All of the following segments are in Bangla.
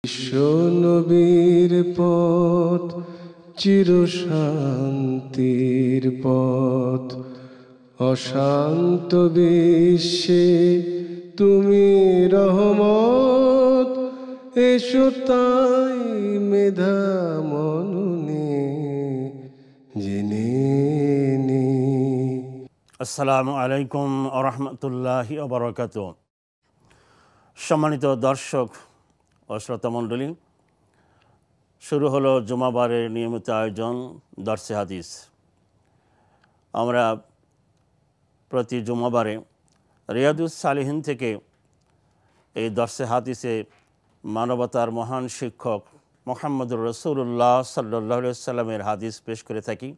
বিশ্ব নবীর পথ চিরশান্তির পথ, অশান্ত বিশ্বে তুমি রহমত। এসো তাই মেধা মননে জেনে নে। আসসালামু আলাইকুম ওয়া রাহমাতুল্লাহি ওয়া বারাকাতুহু। সম্মানিত দর্শক ও শ্রোতামণ্ডলী, শুরু হলো জুমাবারের নিয়মিত আয়োজন দরসে হাদিস। আমরা প্রতি জুমাবারে রিয়াদুস সালিহিন থেকে এই দরসে হাদিসে মানবতার মহান শিক্ষক মুহাম্মদুর রাসূলুল্লাহ সাল্লাল্লাহু আলাইহি ওয়াসাল্লামের হাদিস পেশ করে থাকি।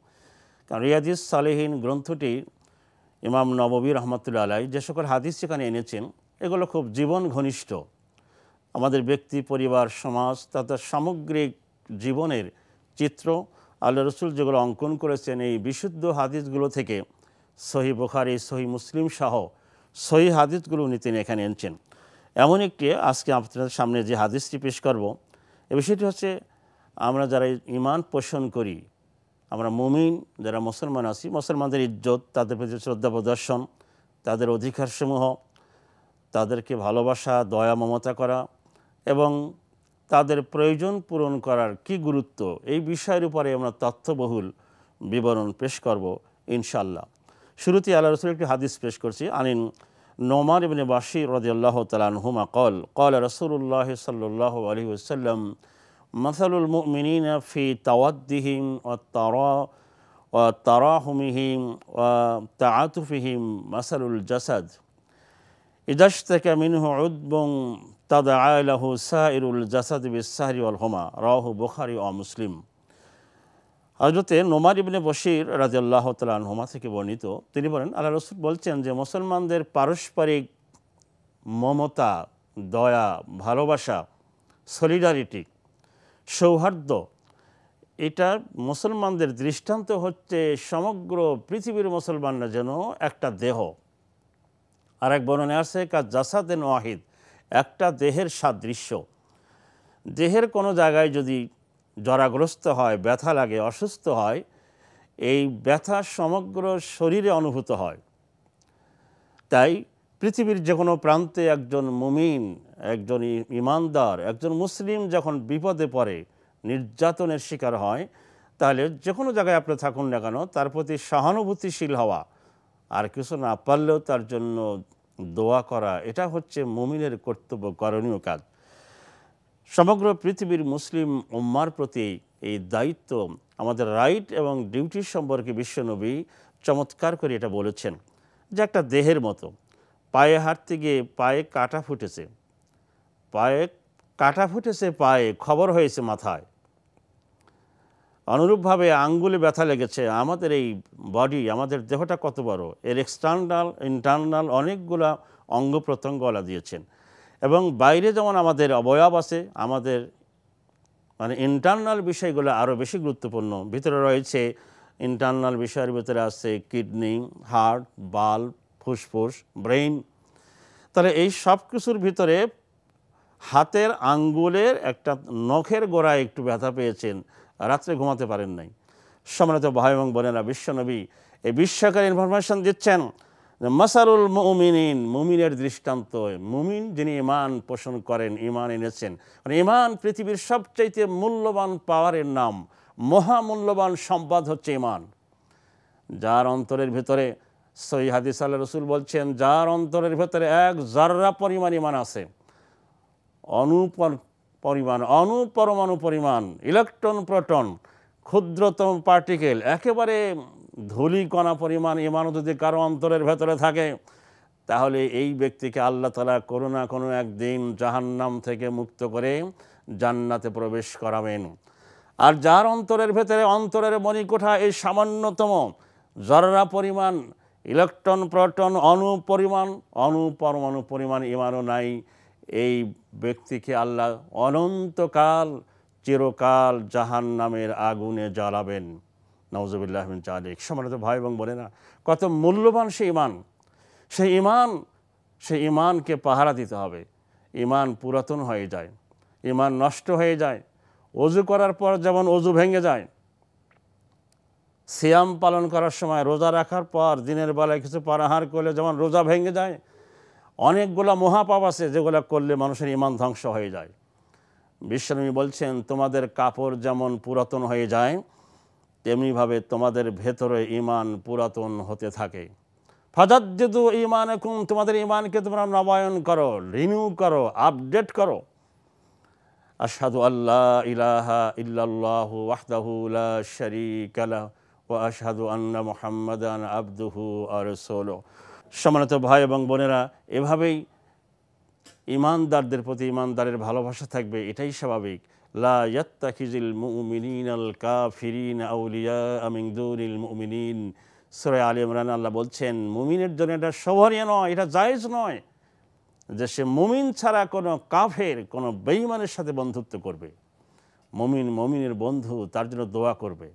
কারণ রিয়াদুস সালিহিন গ্রন্থটি ইমাম নববী রহমতুল্লাহ আলাইহি যে সকল হাদিস সেখানে এনেছেন, এগুলো খুব জীবন ঘনিষ্ঠ। আমাদের ব্যক্তি, পরিবার, সমাজ তথা সামগ্রিক জীবনের চিত্র আল্লাহ রসুল যেগুলো অঙ্কন করেছেন, এই বিশুদ্ধ হাদিসগুলো থেকে সহিহ বুখারী, সহিহ মুসলিম সহ সহিহ হাদিসগুলো উনি তিনি এখানে এনেছেন। এমন একটি আজকে আপনাদের সামনে যে হাদিসটি পেশ করব, এ বিষয়টি হচ্ছে আমরা যারা ঈমান পোষণ করি, আমরা মুমিন যারা মুসলমান আছি, মুসলমানদের ইজ্জত, তাদের প্রতি শ্রদ্ধা প্রদর্শন, তাদের অধিকারসমূহ, তাদেরকে ভালোবাসা, দয়া, মমতা করা এবং তাদের প্রয়োজন পূরণ করার কি গুরুত্ব, এই বিষয়ের উপরে আমরা তথ্যবহুল বিবরণ পেশ করব ইনশাআল্লাহ। শুরুতেই আল্লাহ রাসূল একটি হাদিস পেশ করছি। আনিন নোমান ইবনে বাশির রাদিয়াল্লাহু তাআলা আনহুমা ক্বাল ক্বালা রাসূলুল্লাহ সাল্লাল্লাহু আলাইহি ওয়াসাল্লাম মাসালুল মুমিনিনা ফি তাওয়াদ্দিহিম ওয়া তারাহুমিহিম ওয়া তাআতুফিহিম মাসালুল জাসাদ ইযা ইশতাকা মিনহু উদবুন তাদআ লাহু সাইরুল জাসাদ বিস-সাহরি ওয়াল হুমা, রাওয়াহু বুখারী ও মুসলিম। হযরতে নোমান ইবনে বশির রাদিয়াল্লাহু তাআলা আনহুমা থেকে বর্ণিত, তিনি বলেন আল্লাহ রাসূল বলছেন যে মুসলমানদের পারস্পরিক মমতা, দয়া, ভালোবাসা, সলিডারিটি, সৌহার্দ্য, এটা মুসলমানদের দৃষ্টান্ত হচ্ছে সমগ্র পৃথিবীর মুসলমানরা যেন একটা দেহ। আর এক বর্ণনে আছে কা জাসাদেন ওয়াহিদ, একটা দেহের সাদৃশ্য। দেহের কোনো জায়গায় যদি জরাগ্রস্ত হয়, ব্যথা লাগে, অসুস্থ হয়, এই ব্যথা সমগ্র শরীরে অনুভূত হয়। তাই পৃথিবীর যে কোনো প্রান্তে একজন মুমিন, একজন ইমানদার, একজন মুসলিম যখন বিপদে পড়ে, নির্যাতনের শিকার হয়, তাহলে যে কোনো জায়গায় আপনি থাকুন না কেন, তার প্রতি সহানুভূতিশীল হওয়া, আর কিছু না পারলেও তার জন্য দোয়া করা, এটা হচ্ছে মুমিনের কর্তব্য, করণীয় কাজ। সমগ্র পৃথিবীর মুসলিম উম্মার প্রতি এই দায়িত্ব, আমাদের রাইট এবং ডিউটি সম্পর্কে বিশ্বনবী চমৎকার করে এটা বলেছেন যে একটা দেহের মতো। পায়ে হাঁটতে গিয়ে পায়ে কাঁটা ফুটেছে, পায়ে খবর হয়েছে মাথায়। অনুরূপভাবে আঙ্গুলে ব্যথা লেগেছে। আমাদের এই বডি, আমাদের দেহটা কত বড়, এর এক্সটার্নাল, ইন্টারনাল অনেকগুলা অঙ্গ প্রত্যঙ্গ আল্লাহ দিয়েছেন। এবং বাইরে যেমন আমাদের অবয়ব আছে, আমাদের মানে ইন্টারনাল বিষয়গুলো আরও বেশি গুরুত্বপূর্ণ। ভিতরে রয়েছে, ইন্টারনাল বিষয়ের ভিতরে আছে কিডনি, হার্ট, বাল্ব, ফুসফুস, ব্রেইন। তাহলে এই সব কিছুর ভিতরে হাতের আঙ্গুলের একটা নখের গোড়ায় একটু ব্যথা পেয়েছেন, রাত্রে ঘুমাতে পারেন নাই। সম্মানিত ভাই এবং বোনেরা, বিশ্বনবী এই বিশ্বকার ইনফরমেশন দিচ্ছেন মাসালুল মুমিনিন, মুমিনের দৃষ্টান্ত। মুমিন যিনি ঈমান পোষণ করেন, ঈমান এনেছেন। মানে ঈমান পৃথিবীর সবচাইতে মূল্যবান পাওয়ারের নাম, মহামূল্যবান সম্পদ হচ্ছে ঈমান। যার অন্তরের ভিতরে, সহিহ হাদিস আল্লাহ রাসূল বলছেন, যার অন্তরের ভিতরে এক যাররা পরিমাণ ঈমান আছে, অনুপরমাণু পরিমাণ, ইলেকট্রন, প্রোটন, ক্ষুদ্রতম পার্টিকেল, একেবারে ধূলিকণা পরিমাণ ঈমানও যদি কারো অন্তরের ভেতরে থাকে, তাহলে এই ব্যক্তিকে আল্লাহ তাআলা কোনো না কোনো একদিন জাহান্নাম থেকে মুক্ত করে জান্নাতে প্রবেশ করাবেন। আর যার অন্তরের ভেতরে, অন্তরের মণিকোঠা এই সামান্যতম যাররা পরিমাণ ইলেকট্রন, প্রোটন, অনুপরমাণু পরিমাণ ঈমানও নাই, এই ব্যক্তিকে আল্লাহ অনন্তকাল, চিরকাল জাহান্নামের আগুনে জ্বালাবেন। নাউজুবিল্লাহি মিন যালিক। সম্মানিত ভাই এবং বোনেরা, কত মূল্যবান সেই ঈমান! সেই ঈমানকে পাহারা দিতে হবে। ঈমান পুরাতন হয়ে যায়, ইমান নষ্ট হয়ে যায়। অজু করার পর যেমন অজু ভেঙে যায়, সিয়াম পালন করার সময়, রোজা রাখার পর দিনের বেলায় কিছু পানাহার করলে যেমন রোজা ভেঙে যায়, অনেকগুলো মহাপাপ আছে যেগুলো করলে মানুষের ইমান ধ্বংস হয়ে যায়। বিশ্বনবী বলছেন, তোমাদের কাপড় যেমন পুরাতন হয়ে যায়, তেমনিভাবে তোমাদের ভেতরে ইমান পুরাতন হতে থাকে। ফাজাদ্দিদু ঈমানাকুম, তোমাদের ঈমানকে তোমরা নবায়ন করো, রিনিউ করো, আপডেট করো। আশহাদু আল্লা ইলাহা ইল্লাল্লাহু ওয়াহদাহু লা শারীকা লাহু ওয়া আশহাদু আন্না মুহাম্মাদান আবদুহু ওয়া রাসূলুহু। সম্মানিত ভাই এবং বোনেরা, এভাবেই ঈমানদারদের প্রতি ঈমানদারের ভালোবাসা থাকবে, এটাই স্বাভাবিক। লা ইয়াত্তাখিযুল মুমিনুনাল কাফিরিনা আউলিয়া মিন দুনিল মুমিনিন। সূরা আলে ইমরান আল্লাহ বলছেন, মুমিনের জন্য এটা শোভনীয় নয়, এটা জায়েজ নয় যে সে মুমিন ছাড়া কোনো কাফের, কোনো বেঈমানের সাথে বন্ধুত্ব করবে। মুমিন মুমিনের বন্ধু, তার জন্য দোয়া করবে।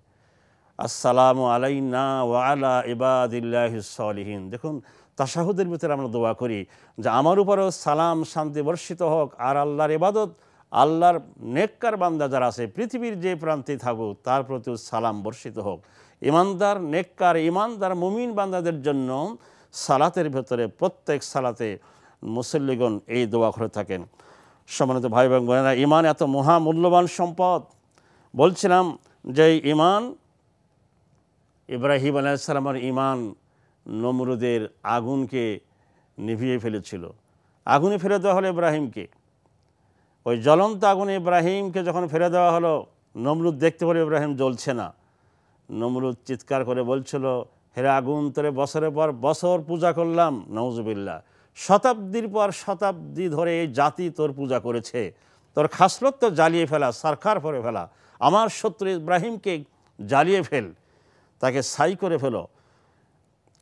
আসসালামু আলাইনা ওয়া আলা ইবাদিল্লাহিস সালিহিন। দেখুন, তাশাহুদের ভিতরে আমরা দোয়া করি যে আমার উপরেও সালাম শান্তি বর্ষিত হোক, আর আল্লাহর ইবাদত, আল্লাহর নেককার বান্দা যারা আছে পৃথিবীর যে প্রান্তে থাকুক তার প্রতিও সালাম বর্ষিত হোক। ইমানদার, নেককার, ইমানদার মুমিন বান্দাদের জন্য সালাতের ভেতরে প্রত্যেক সালাতে মুসল্লিগণ এই দোয়া করে থাকেন। সম্মানিত ভাই এবং বোনেরা, ইমান এত মহামূল্যবান সম্পদ। বলছিলাম যে ইমান, ইব্রাহিম আলাইহিস সালামের ইমান নমরুদের আগুনকে নিভিয়ে ফেলেছিল। আগুনে ফেলে দেওয়া হলো ইব্রাহিমকে। ওই জ্বলন্ত আগুনে ইব্রাহিমকে যখন ফেলে দেওয়া হলো, নমরুদ দেখতে পেল ইব্রাহিম জ্বলছে না। নমরুদ চিৎকার করে বলছিল, হেরে আগুন, তোরে বছরের পর বছর পূজা করলাম, নাউজুবিল্লাহ, শতাব্দীর পর শতাব্দী ধরে এই জাতি তোর পূজা করেছে, তোর খাসলত তো জ্বালিয়ে ফেলা, সরকার করে ফেলা, আমার শত্রু ইব্রাহিমকে জ্বালিয়ে ফেল, তাকে ছাই করে ফেলো।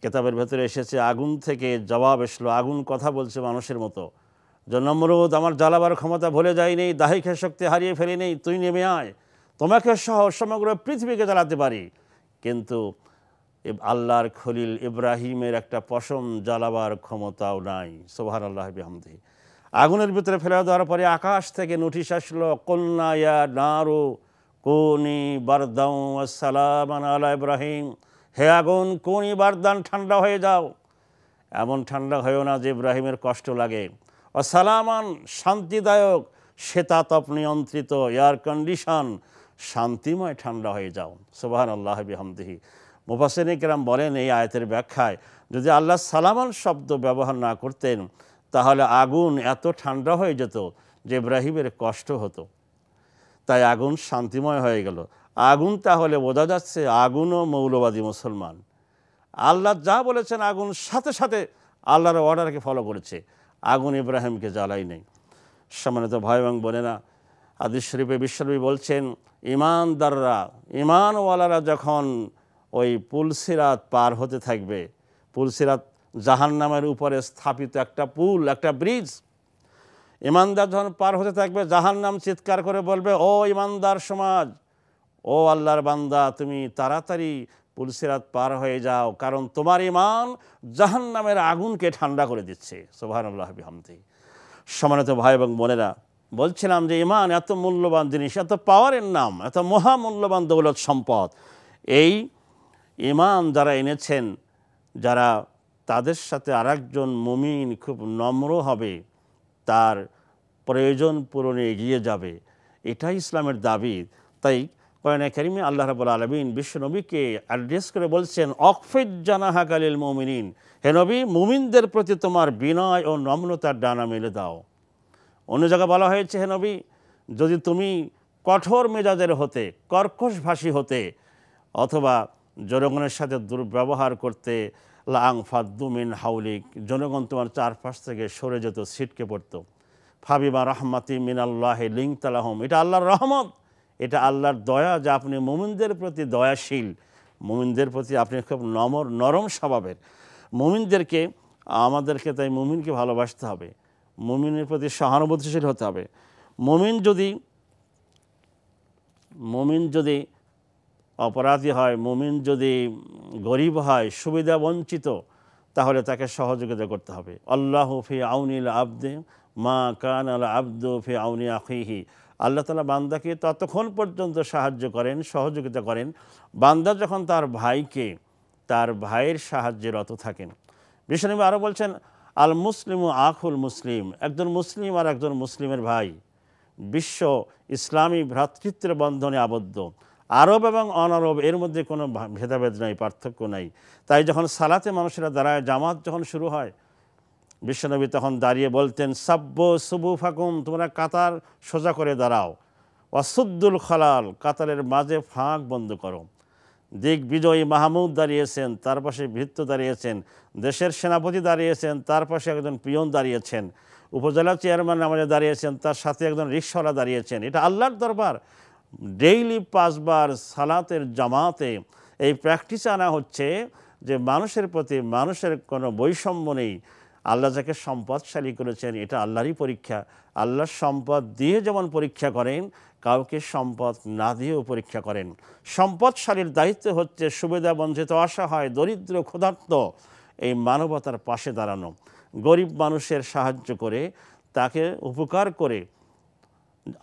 কেতাবের ভেতরে এসেছে, আগুন থেকে জবাব এসলো, আগুন কথা বলছে মানুষের মতো, যে নমরুদ, আমার জ্বালাবার ক্ষমতা ভুলে যায়নি, দাহিকের শক্তি হারিয়ে ফেলিনি, তুই নেমে আয়, তোমাকে সহ সমগ্র পৃথিবীকে জ্বালাতে পারি। কিন্তু আল্লাহর খলিল ইব্রাহিমের একটা পশম জ্বালাবার ক্ষমতাও নাই। সুবহানাল্লাহি ওয়া বিহামদিহি। আগুনের ভিতরে ফেলে দেওয়ার পরে আকাশ থেকে নোটিশ আসলো, কুলনা ইয়া নারু কুনি বারদাও ওয়া সালামান আলা ইব্রাহিম, হে আগুন, কুনি বারদান, ঠান্ডা হয়ে যাও, এমন ঠান্ডা হয়েও না যে ইব্রাহিমের কষ্ট লাগে। ও সালামান, শান্তিদায়ক, শীতাতপ নিয়ন্ত্রিত, এয়ার কন্ডিশন, শান্তিময় ঠান্ডা হয়ে যাও। সুবহানাল্লাহি ওয়া বিহামদিহি। মুফাসসিরিন কিরাম বলেন, এই আয়াতের ব্যাখ্যায় যদি আল্লাহ সালামান শব্দ ব্যবহার না করতেন, তাহলে আগুন এত ঠান্ডা হয়ে যেত যে ইব্রাহিমের কষ্ট হতো। তাই আগুন শান্তিময় হয়ে গেল। আগুন, তাহলে বোঝা যাচ্ছে আগুনও মৌলবাদী মুসলমান। আল্লাহ যা বলেছেন আগুন সাথে সাথে আল্লাহর অর্ডারকে ফলো করেছে, আগুন ইব্রাহিমকে জ্বালাই নেই। সম্মানিত ভাই এবং বোনেরা, হাদিস শরীফে বিশ্বনবী বলছেন, ইমানদাররা, ইমানওয়ালারা যখন ওই পুলসিরাত পার হতে থাকবে, পুলসিরাত জাহান্নামের উপরে স্থাপিত একটা পুল, একটা ব্রিজ, ইমানদার যখন পার হতে থাকবে, জাহান্নাম চিৎকার করে বলবে, ও ইমানদার সমাজ, ও আল্লাহর বান্দা, তুমি তাড়াতাড়ি পুলসিরাত পার হয়ে যাও, কারণ তোমার ইমান জাহান্নামের আগুনকে ঠান্ডা করে দিচ্ছে। সুবহানাল্লাহি ওয়া বিহামদিহি। সম্মানিত ভাই এবং বোনেরা, বলছিলাম যে ইমান এত মূল্যবান জিনিস, এত পাওয়ারের নাম, এত মহামূল্যবান দৌলত সম্পদ। এই ইমান যারা এনেছেন, যারা, তাদের সাথে আরেকজন মুমিন খুব নম্র হবে, তার প্রয়োজন পূরণে এগিয়ে যাবে, এটাই ইসলামের দাবি। তাই কোরআনে কারিমে আল্লাহ রাব্বুল আলামিন বিশ্বনবীকে অ্যাড্রেস করে বলছেন, অকফিদ জানাহাকা লিল মুমিনিন, হে নবী, মুমিনদের প্রতি তোমার বিনয় ও নম্রতার ডানা মেলে দাও। অন্য জায়গায় বলা হয়েছে, হে নবী, যদি তুমি কঠোর মেজাজের হতে, কর্কশভাষী হতে, অথবা জনগণের সাথে দুর্ব্যবহার করতে, লাং ফাদ্দু মিন হাউলিক, জনগণ তোমার চারপাশ থেকে সরে যেত, ছিটকে পড়তো। ফাবিমা রাহমাতি মিনাল্লাহি লিনতা লাহুম, এটা আল্লাহর রহমত, এটা আল্লাহর দয়া যে আপনি মুমিনদের প্রতি দয়াশীল, মুমিনদের প্রতি আপনি খুব নরম স্বভাবের। মুমিনদেরকে, আমাদেরকে তাই মুমিনকে ভালোবাসতে হবে, মুমিনের প্রতি সহানুভূতিশীল হতে হবে। মুমিন যদি অপরাধী হয়, মুমিন যদি গরিব হয়, সুবিধা বঞ্চিত, তাহলে তাকে সহযোগিতা করতে হবে। আল্লাহু ফি আউনিল আবদি মা কানাল আব্দু ফি আউনি আখিহি, আল্লাহ তাআলা বান্দাকে ততক্ষণ পর্যন্ত সাহায্য করেন, সহযোগিতা করেন, বান্দা যখন তার ভাইকে তার ভাইয়ের সাহায্যে রত থাকেন। বিশ্বনবী আরও বলছেন, আল মুসলিমু আখুল মুসলিম, একজন মুসলিম আর একজন মুসলিমের ভাই, বিশ্ব ইসলামী ভ্রাতৃত্বের বন্ধনে আবদ্ধ। আরব এবং অনারব এর মধ্যে কোনো ভেদাভেদ নাই, পার্থক্য নাই। তাই যখন সালাতে মানুষেরা দাঁড়ায়, জামাত যখন শুরু হয়, বিশ্বনবী তখন দাঁড়িয়ে বলতেন, সাব্য সুবু ফাকুম, তোমরা কাতার সোজা করে দাঁড়াও, ওয়াসুদ্দুল খলাল, কাতারের মাঝে ফাঁক বন্ধ করো। দিক বিজয়ী মাহমুদ দাঁড়িয়েছেন, তার পাশে ভৃত্য দাঁড়িয়েছেন, দেশের সেনাপতি দাঁড়িয়েছেন, তার পাশে একজন পিয়ন দাঁড়িয়েছেন, উপজেলা চেয়ারম্যান নামাজে দাঁড়িয়েছেন, তার সাথে একজন রিকশাওয়ালা দাঁড়িয়েছেন। এটা আল্লাহর দরবার। ডেইলি 5 বার সালাতের জামাতে এই প্র্যাকটিসে আনা হচ্ছে যে মানুষের প্রতি মানুষের কোনো বৈষম্য নেই। আল্লাহ যাকে সম্পদশালী করেছেন, এটা আল্লাহরই পরীক্ষা। আল্লাহর সম্পদ দিয়ে যেমন পরীক্ষা করেন, কাউকে সম্পদ না দিয়েও পরীক্ষা করেন। সম্পদশালীর দায়িত্ব হচ্ছে সুবিধা বঞ্চিত, অসহায়, দরিদ্র, ক্ষুধার্ত এই মানবতার পাশে দাঁড়ানো, গরিব মানুষের সাহায্য করে, তাকে উপকার করে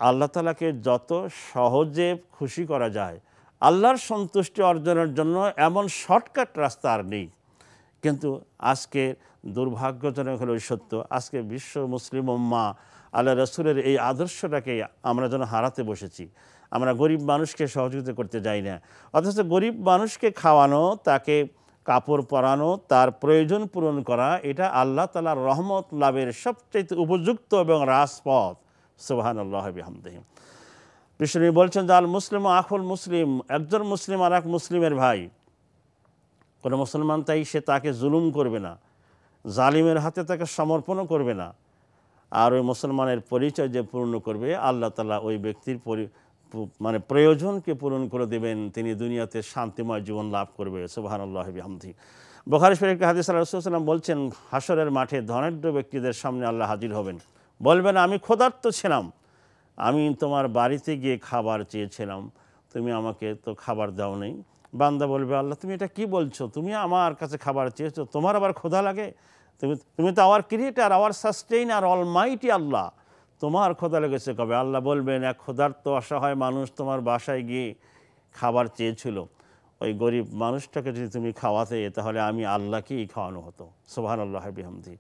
আল্লাহ তাআলাকে যত সহজে খুশি করা যায়। আল্লাহর সন্তুষ্টি অর্জনের জন্য এমন শর্টকাট রাস্তা আর নেই। কিন্তু আজকে দুর্ভাগ্যজনক হলো সত্য, আজকে বিশ্ব মুসলিম উম্মাহ আল্লাহ রসুলের এই আদর্শটাকে আমরা যেন হারাতে বসেছি। আমরা গরিব মানুষকে সহযোগিতা করতে যাই না, অথচ গরিব মানুষকে খাওয়ানো, তাকে কাপড় পরানো, তার প্রয়োজন পূরণ করা, এটা আল্লাহ তাআলার রহমত লাভের সবচেয়ে উপযুক্ত এবং রাজপথ। সুবহানাল্লাহ বিহামদিহি। বিশ্বনবী বলছেন যে আল মুসলিম আখুল মুসলিম, একজন মুসলিম আর এক মুসলিমের ভাই। কোনো মুসলমান তাই সে তাকে জুলুম করবে না, জালিমের হাতে তাকে সমর্পণও করবে না। আর ওই মুসলমানের পরিচয় যে পূর্ণ করবে, আল্লাহ তাআলা ওই ব্যক্তির প্রয়োজনকে পূরণ করে দেবেন, তিনি দুনিয়াতে শান্তিময় জীবন লাভ করবে। সুবহানাল্লাহ বিহামদিহি। বুখারী শরীফের একটি হাদিসে রাসূলুল্লাহ সাল্লাল্লাহু আলাইহি ওয়াসাল্লাম বলছেন, হাসরের মাঠে ধনাঢ্য ব্যক্তিদের সামনে আল্লাহ হাজির হবেন, বলবেন, আমি ক্ষুধার্ত ছিলাম, আমি তোমার বাড়িতে গিয়ে খাবার চেয়েছিলাম, তুমি আমাকে তো খাবার দাও নেই। বান্দা বলবে, আল্লাহ তুমি এটা কি বলছো, তুমি আমার কাছে খাবার চেয়েছো, তোমার আবার ক্ষুধা লাগে? তুমি তো our creator, our sustainer, almighty Allah, তোমার ক্ষুধা লেগেছে কবে? আল্লাহ বলবেন, এক ক্ষুধার্ত অসহায় মানুষ তোমার বাসায় গিয়ে খাবার চেয়েছিল, ওই গরিব মানুষটাকে যদি তুমি খাওয়াতে, তাহলে আমি আল্লাহকেই খাওয়ানো হতো। সুবহানাল্লাহ বিহামদিহি।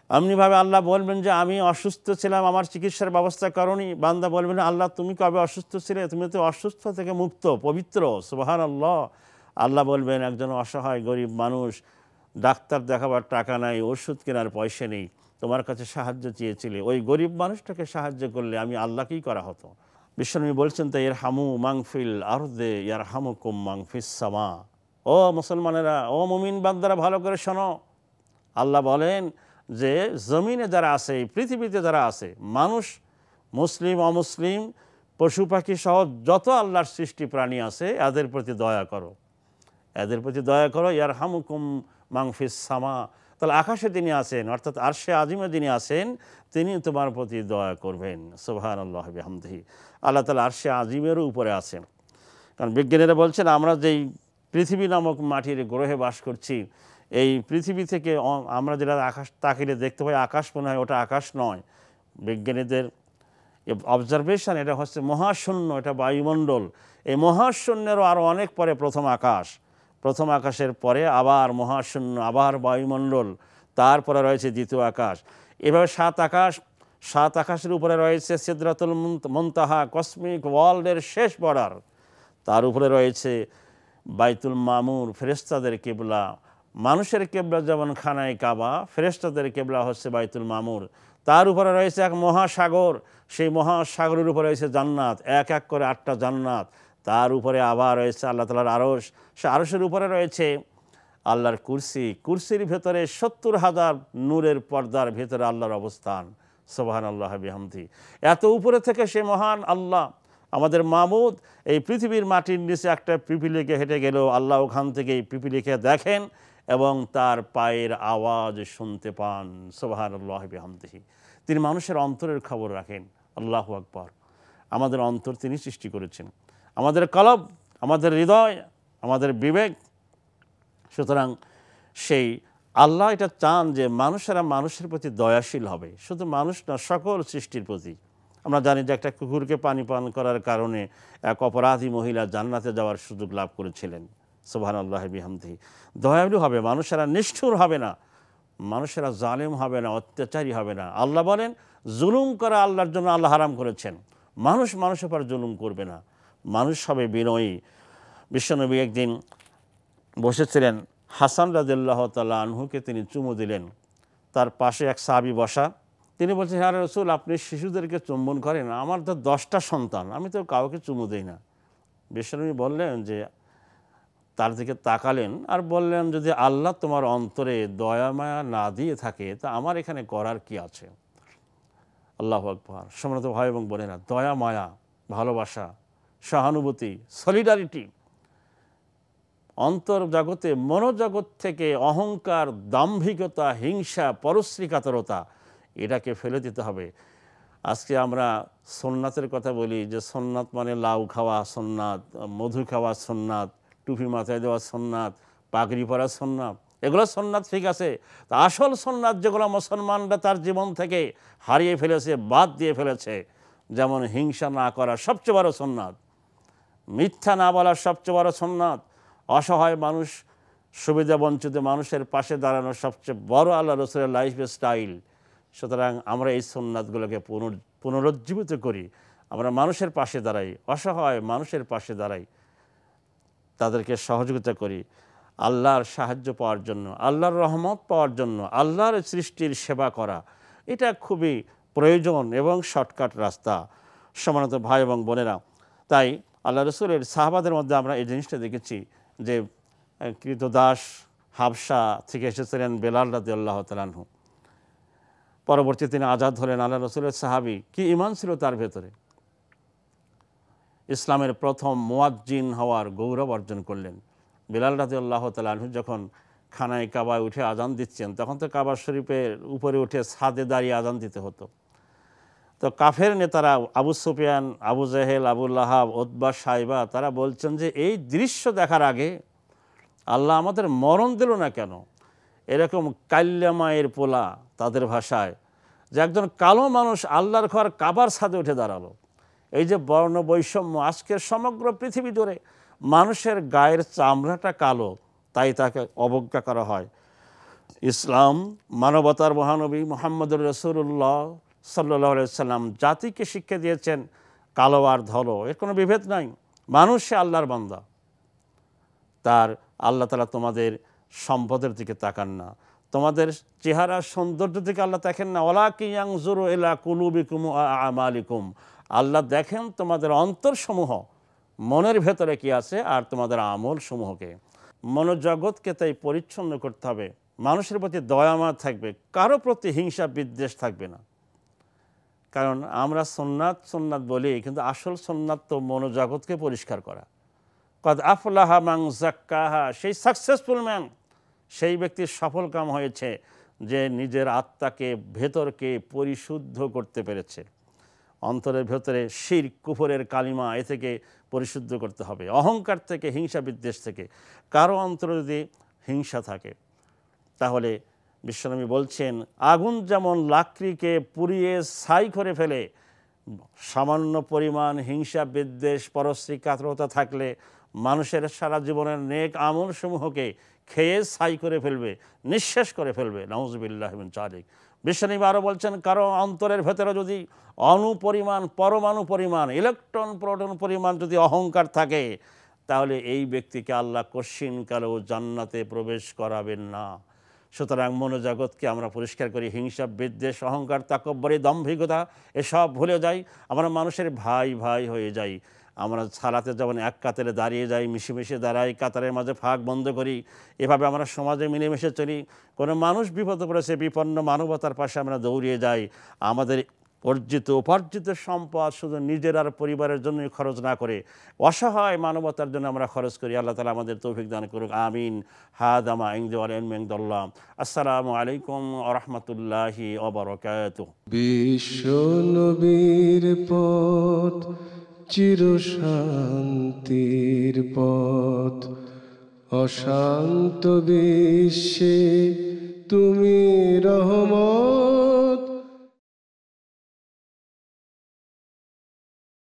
এমনিভাবে আল্লাহ বলবেন যে আমি অসুস্থ ছিলাম, আমার চিকিৎসার ব্যবস্থা করনি। বান্দা বলবেন, আল্লাহ তুমি কবে অসুস্থ ছিলে? তুমি তো অসুস্থ থেকে মুক্ত, পবিত্র। সুবহানাল্লাহ। আল্লাহ বলবেন, একজন অসহায় গরিব মানুষ, ডাক্তার দেখাবার টাকা নাই, ওষুধ কেনার পয়সা নেই, তোমার কাছে সাহায্য চেয়েছিলে, ওই গরিব মানুষটাকে সাহায্য করলে আমি আল্লাহকেই করা হতো। বিশ্বনবী বলছেন, তাই ইরহামু মাংফিল আরদে ইয়ারহামুকুম মাংফিস সামা। ও মুসলমানেরা, ও মুমিন বান্দারা, ভালো করে শোনো। আল্লাহ বলেন যে জমিনে যারা আছে, পৃথিবীতে যারা আছে, মানুষ, মুসলিম অমুসলিম, পশু পাখি সহ যত আল্লাহর সৃষ্টি প্রাণী আছে, এদের প্রতি দয়া করো, এদের প্রতি দয়া করো। ইয়ারহামুকুম মাংফিস সামা, তাহলে আকাশে যিনি আছেন, অর্থাৎ আরশে আজিমে যিনি আছেন, তিনি তোমার প্রতি দয়া করবেন। সুবহানাল্লাহ বিহামদিহি। আল্লাহ তাআলা আরশে আজিমেরও উপরে আছেন। কারণ বিজ্ঞানীরা বলছেন, আমরা যেই পৃথিবী নামক মাটির গ্রহে বাস করছি, এই পৃথিবী থেকে আমরা যেটা আকাশ তাকিয়ে দেখতে পাই, আকাশ মনে হয় ওটা আকাশ নয়। বিজ্ঞানীদের অবজারভেশন, এটা হচ্ছে মহাশূন্য, এটা বায়ুমণ্ডল। এই মহাশূন্যেরও আরও অনেক পরে প্রথম আকাশ, প্রথম আকাশের পরে আবার মহাশূন্য, আবার বায়ুমণ্ডল, তারপরে রয়েছে দ্বিতীয় আকাশ। এভাবে 7 আকাশ, 7 আকাশের উপরে রয়েছে সিদরাতুল মুনতাহা, কসমিক ওয়ার্ল্ডের শেষ বর্ডার। তার উপরে রয়েছে বাইতুল মামুর, ফেরেশতাদের কিবলা। মানুষের কেবলা যেমন খানায় কাবা, ফেরেশতাদের কেবলা হচ্ছে বাইতুল মামুর। তার উপরে রয়েছে এক মহাসাগর, সেই মহাসাগরের উপরে রয়েছে জান্নাত, এক এক করে 8টা জান্নাত। তার উপরে আবার রয়েছে আল্লাহ তাআলার আরশ, সে আরশের উপরে রয়েছে আল্লাহর কুরসি, কুরসির ভেতরে 70,000 নূরের পর্দার ভেতরে আল্লাহর অবস্থান। সুবহানাল্লাহ বিহামদিহি। এত উপরে থেকে সে মহান আল্লাহ, আমাদের মাবুদ, এই পৃথিবীর মাটির নিচে একটা পিপিলিকে হেঁটে গেল, আল্লাহ ওখান থেকে এই পিপিলিকে দেখেন এবং তার পায়ের আওয়াজ শুনতে পান। সুবহানাল্লাহ বিহামদিহি। তিনি মানুষের অন্তরের খবর রাখেন। আল্লাহু আকবার। আমাদের অন্তর তিনি সৃষ্টি করেছেন, আমাদের কলব, আমাদের হৃদয়, আমাদের বিবেক। সুতরাং সেই আল্লাহ এটা চান যে মানুষেরা মানুষের প্রতি দয়াশীল হবে, শুধু মানুষ না, সকল সৃষ্টির প্রতি। আমরা জানি যে একটা কুকুরকে পানি পান করার কারণে এক অপরাধী মহিলা জান্নাতে যাওয়ার সুযোগ লাভ করেছিলেন। সুবহানাল্লাহি বিহামদিহি। দয়ালু হবে, মানুষেরা নিষ্ঠুর হবে না, মানুষেরা জালেম হবে না, অত্যাচারী হবে না। আল্লাহ বলেন জুলুম করা আল্লাহর জন্য আল্লাহ হারাম করেছেন। মানুষ মানুষের পর জুলুম করবে না, মানুষ হবে বিনয়ী। বিশ্বনবী একদিন বসেছিলেন, হাসান রাদিয়াল্লাহু তাআলা আনহুকে তিনি চুমু দিলেন। তার পাশে এক সাহাবী বসা, তিনি বলছেন, ইয়া রাসূল, আপনি শিশুদেরকে চুম্বন করেন? আমার তো 10টা সন্তান, আমি তো কাউকে চুমু দেই না। বিশ্বনবী বললেন যে, তার দিকে তাকালেন আর বললেন, যদি আল্লাহ তোমার অন্তরে দয়া মায়া না দিয়ে থাকে তা আমার এখানে করার কি আছে? আল্লাহু আকবার। সম্মানিত ভাই এবং বোনেরা, দয়া মায়া, ভালোবাসা, সহানুভূতি, সলিডারিটি অন্তর্জগতে, মনোজগৎ থেকে অহংকার, দাম্ভিকতা, হিংসা, পরশ্রীকাতরতা এটাকে ফেলে দিতে হবে। আজকে আমরা সুন্নাতের কথা বলি যে সুন্নাত মানে লাউ খাওয়া সুন্নাত, মধু খাওয়া সুন্নাত, টুপি মাথায় দেওয়া সুন্নাত, পাগড়ি পরা সুন্নাত, এগুলো সুন্নাত ঠিক আছে। তা আসল সুন্নাত যেগুলো মুসলমানরা তার জীবন থেকে হারিয়ে ফেলেছে, বাদ দিয়ে ফেলেছে, যেমন হিংসা না করা সবচেয়ে বড় সুন্নাত, মিথ্যা না বলা সবচেয়ে বড় সুন্নাত, অসহায় মানুষ, সুবিধা বঞ্চিত মানুষের পাশে দাঁড়ানো সবচেয়ে বড় আল্লাহ রাসূলের লাইফ স্টাইল। সুতরাং আমরা এই সুন্নাতগুলোকে পুনরুজ্জীবিত করি, আমরা মানুষের পাশে দাঁড়াই, অসহায় মানুষের পাশে দাঁড়াই, তাদেরকে সহযোগিতা করি আল্লাহর সাহায্য পাওয়ার জন্য, আল্লাহর রহমত পাওয়ার জন্য। আল্লাহর সৃষ্টির সেবা করা এটা খুবই প্রয়োজন এবং শর্টকাট রাস্তা। সম্মানিত ভাই এবং বোনেরা, তাই আল্লাহ রাসূলের সাহাবাদের মধ্যে আমরা এই জিনিসটা দেখেছি যে কৃতদাস হাবশা থেকে এসেছিলেন বেলাল রাদিয়াল্লাহু তাআলা আনহু, পরবর্তী তিনি আজাদ হলেন। আল্লাহ রাসূলের সাহাবী, কি ঈমান ছিল তার ভেতরে, ইসলামের প্রথম মুয়াজ্জিন হওয়ার গৌরব অর্জন করলেন। বেলাল রাদিয়াল্লাহু তাআলা আনহু যখন খানায় কাবায় উঠে আজান দিচ্ছেন, তখন তো কাবা শরীফের উপরে উঠে ছাদে দাঁড়িয়ে আজান দিতে হতো। তো কাফের নেতারা আবু সুফিয়ান, আবু জেহেল, আবু লাহাব, উতবা, সাইবা তারা বলছেন যে এই দৃশ্য দেখার আগে আল্লাহ আমাদের মরণ দিল না কেন? এরকম কাল্যামায়ের পোলা তাদের ভাষায়, যে একজন কালো মানুষ আল্লাহর ঘর কাবার ছাদে উঠে দাঁড়ালো। এই যে বর্ণ বৈষম্য, আজকের সমগ্র পৃথিবী জুড়ে মানুষের গায়ের চামড়াটা কালো, তাই তাকে অবজ্ঞা করা হয়। ইসলাম, মানবতার মহানবী মুহাম্মদুর রাসূলুল্লাহ সাল্লাল্লাহু আলাইহি সাল্লাম জাতিকে শিক্ষা দিয়েছেন কালো আর ধলো এর কোনো বিভেদ নাই, মানুষ সে আল্লাহর বান্দা। তার আল্লাহ তাআলা তোমাদের সম্পদের দিকে তাকান না, তোমাদের চেহারা সৌন্দর্য দিকে আল্লাহ দেখেন না। ওয়ালাকিন ইয়ানজুরু ইলা কুলুবিকুম ওয়া আমালিকুম, আল্লাহ দেখেন তোমাদের অন্তরসমূহ, মনের ভেতরে কি আছে, আর তোমাদের আমল সমূহকে। মনোজগৎকে তাই পরিচ্ছন্ন করতে হবে, মানুষের প্রতি দয়ামা থাকবে, কারো প্রতি হিংসা বিদ্বেষ থাকবে না। কারণ আমরা সুন্নাত বলি, কিন্তু আসল সুন্নাত তো মনোজগৎকে পরিষ্কার করা। কদ আফলাহা মান যাক্কাহা, সেই সাকসেসফুল ম্যান, সেই ব্যক্তির সফল কাম হয়েছে যে নিজের আত্মাকে, ভেতরকে পরিশুদ্ধ করতে পেরেছে। অন্তরের ভেতরে শিরক, কুফরের কালিমা এ থেকে পরিশুদ্ধ করতে হবে, অহংকার থেকে, হিংসা বিদ্বেষ থেকে। কারো অন্তরে যদি হিংসা থাকে, তাহলে বিশ্বনবী বলছেন আগুন যেমন লাকড়িকে পুড়িয়ে ছাই করে ফেলে, সামান্য পরিমাণ হিংসা বিদ্বেষ পরশ্রীকাতরতা থাকলে মানুষের সারা জীবনের নেক আমল সমূহকে খেয়ে ছাই করে ফেলবে, নিঃশেষ করে ফেলবে। নাউযুবিল্লাহি মিন যালিক। বিশ্বনবী আরও বলছেন কারো অন্তরের ভেতরে যদি অণুপরিমাণ, পরমাণু পরিমাণ, ইলেকট্রন প্রোটন পরিমাণ যদি অহংকার থাকে, তাহলে এই ব্যক্তিকে আল্লাহ কশিনকালেও জান্নাতে প্রবেশ করাবেন না। সুতরাং মনোজগৎকে আমরা পরিষ্কার করি, হিংসা বিদ্বেষ, অহংকার, তাকব্বরি, দাম্ভিকতা এসব ভুলে যাই। আমরা মানুষের ভাই ভাই হয়ে যাই। আমরা সালাতে যেমন এক কাতারে দাঁড়িয়ে যাই, মিশে দাঁড়াই, কাতারের মাঝে ফাঁক বন্ধ করি, এভাবে আমরা সমাজে মিলেমিশে চলি। কোনো মানুষ বিপদে পড়েছে, বিপন্ন মানবতার পাশে আমরা দৌড়িয়ে যাই। আমাদের উপার্জিত সম্পদ শুধু নিজের আর পরিবারের জন্যই খরচ না করে অসহায় মানবতার জন্য আমরা খরচ করি। আল্লাহ তাআলা আমাদের তৌফিক দান করুক, আমিন। হাদা মা ইনদি ওয়া ইলমু ইনদাল্লাহ। আসসালামু আলাইকুম ওয়া রাহমাতুল্লাহি ওয়া বারাকাতুহু। বিশ্ব নবীর পথ চির শান্তির পথ, অশান্ত বিশ্বে তুমি রহমত